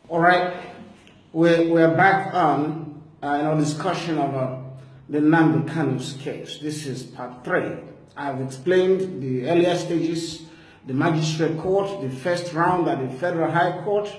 All right, we're back on in our discussion of the Nnamdi Kanu's case. This is part 3. I've explained the earlier stages, the magistrate court, the first round at the Federal High Court,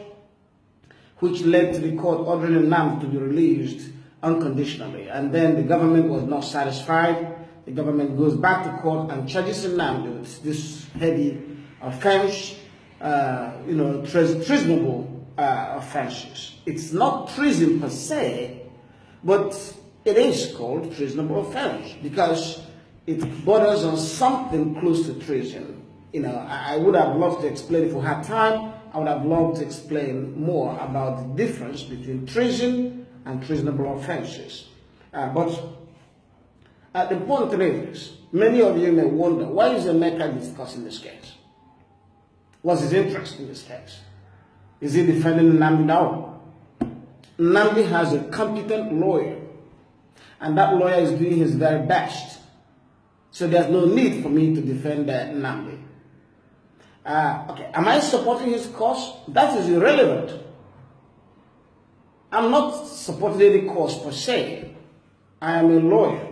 which led to the court ordering Nnamdi to be released unconditionally. And then the government was not satisfied. The government goes back to court and charges Nnamdi with this heavy offense, treasonable offenses. It's not treason per se, but it is called treasonable offense because it borders on something close to treason. I would have loved to explain if we had time. I would have loved to explain more about the difference between treason and treasonable offenses. But the point is, many of you may wonder, why is Emeka discussing this case? What's his interest in this case? Is he defending Nnamdi now? Nnamdi has a competent lawyer, and that lawyer is doing his very best. So there's no need for me to defend Nnamdi. Okay, am I supporting his cause? That is irrelevant. I'm not supporting any cause per se. I am a lawyer.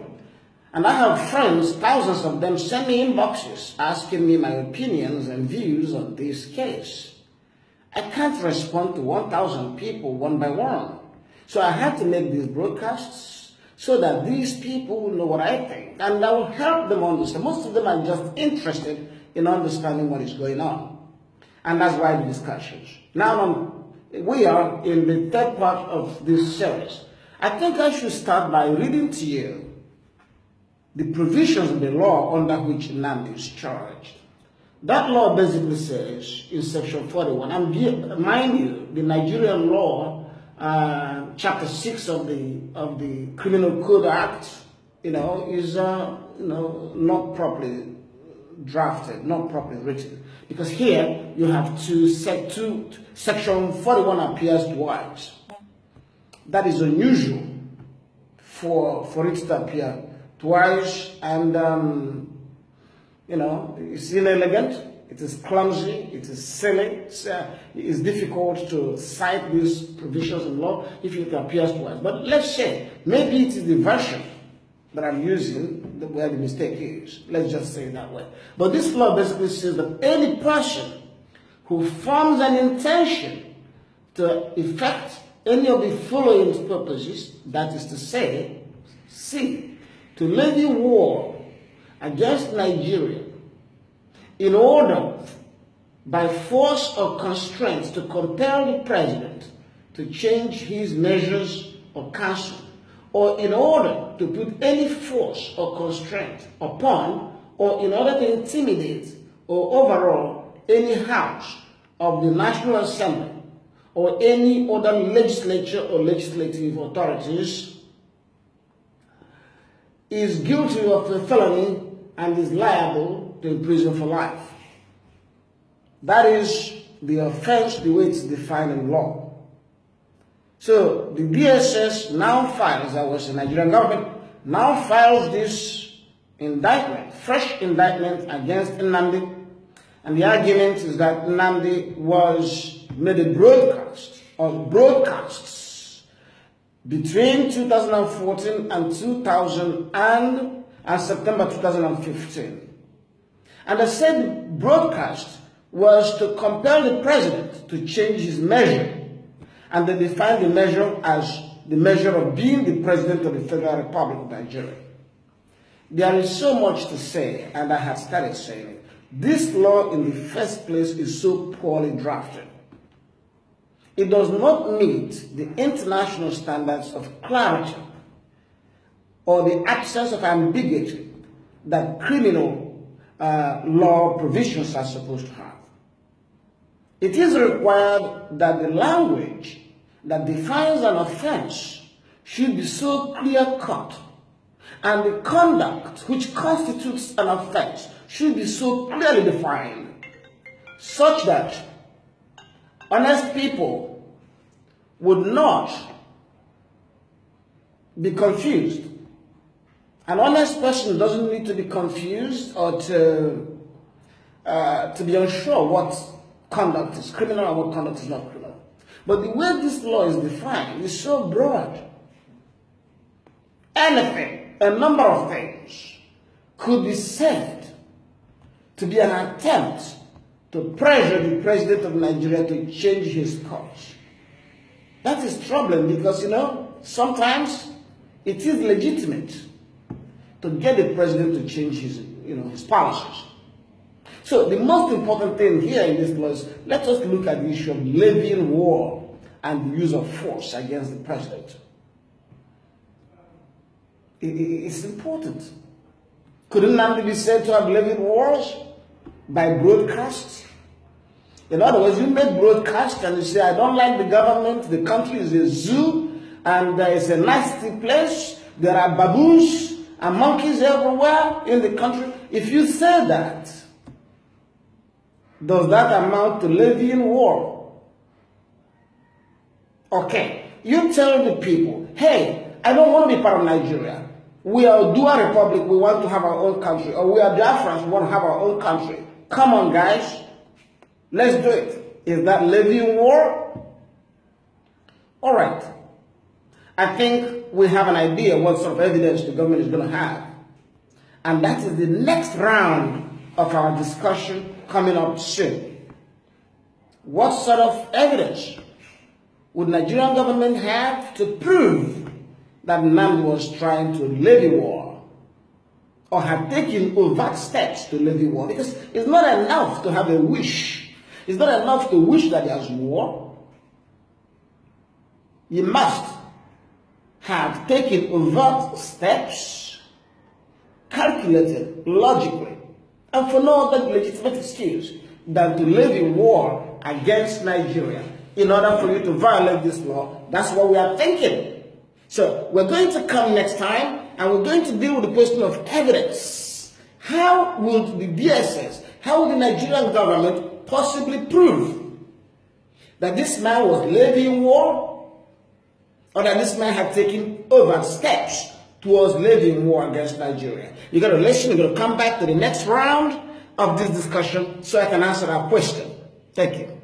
And I have friends, thousands of them, send me inboxes asking me my opinions and views on this case. I can't respond to 1,000 people one by one. So I had to make these broadcasts so that these people will know what I think. And I will help them understand. Most of them are just interested in understanding what is going on. And that's why the discussions. Now we are in the third part of this series. I think I should start by reading to you the provisions of the law under which Nnamdi is charged. That law basically says in section 41, and mind you, the Nigerian law, chapter 6 of the Criminal Code Act, is not properly drafted, not properly written, because here you have section 41 appears twice. That is unusual for it to appear twice, and it's inelegant, it is clumsy, it is silly, it's difficult to cite these provisions in law if it appears twice. But let's say, maybe it is the version that I'm using where the mistake is. Let's just say it that way. But this law basically says that any person who forms an intention to effect any of the following purposes, that is to say, C, to levy war against Nigeria in order, by force or constraint, to compel the president to change his measures or counsel, or in order to put any force or constraint upon, or in order to intimidate or overall any house of the National Assembly or any other legislature or legislative authorities, is guilty of a felony and is liable to prison for life. That is the offense, the way it's defined in law. So the DSS now files, that was the Nigerian government, now files this indictment, fresh indictment against Nnamdi, and the argument is that Nnamdi was made a broadcast or broadcasts between 2014 and September 2015. And the said broadcast was to compel the president to change his measure. And they defined the measure as the measure of being the president of the Federal Republic of Nigeria. There is so much to say, and I have started saying it. This law in the first place is so poorly drafted. It does not meet the international standards of clarity or the absence of ambiguity that criminal law provisions are supposed to have. It is required that the language that defines an offense should be so clear-cut, and the conduct which constitutes an offense should be so clearly defined, such that honest people would not be confused. An honest person doesn't need to be confused or to be unsure what conduct is criminal and what conduct is not criminal. But the way this law is defined is so broad. Anything, a number of things, could be said to be an attempt to pressure the president of Nigeria to change his course. That is troubling because, sometimes it is legitimate to get the president to change his policies. So the most important thing here in this law is let us look at the issue of levying war and the use of force against the president. It's important. Could Nnamdi be said to have levied wars by broadcasts? In other words, you make broadcast and you say, I don't like the government, the country is a zoo, and it's a nasty place, there are baboons and monkeys everywhere in the country. If you say that, does that amount to levying war? Okay, you tell the people, hey, I don't want to be part of Nigeria. We are Dua Republic, we want to have our own country. Or we are Biafrans, we want to have our own country. Come on, guys. Let's do it. Is that levying war? All right. I think we have an idea what sort of evidence the government is going to have. And that is the next round of our discussion coming up soon. What sort of evidence would Nigerian government have to prove that Nnamdi was trying to levy war or had taken overt steps to levy war? Because it's not enough to have a wish. It's not enough to wish that there's war. You must have taken overt steps, calculated logically, and for no other legitimate excuse than to levy war against Nigeria in order for you to violate this law. That's what we are thinking. So we're going to come next time and we're going to deal with the question of evidence. How will the DSS, how will the Nigerian government possibly prove that this man was levying war or that this man had taken overt steps towards levying war against Nigeria? You got to listen, you're going to come back to the next round of this discussion so I can answer that question. Thank you.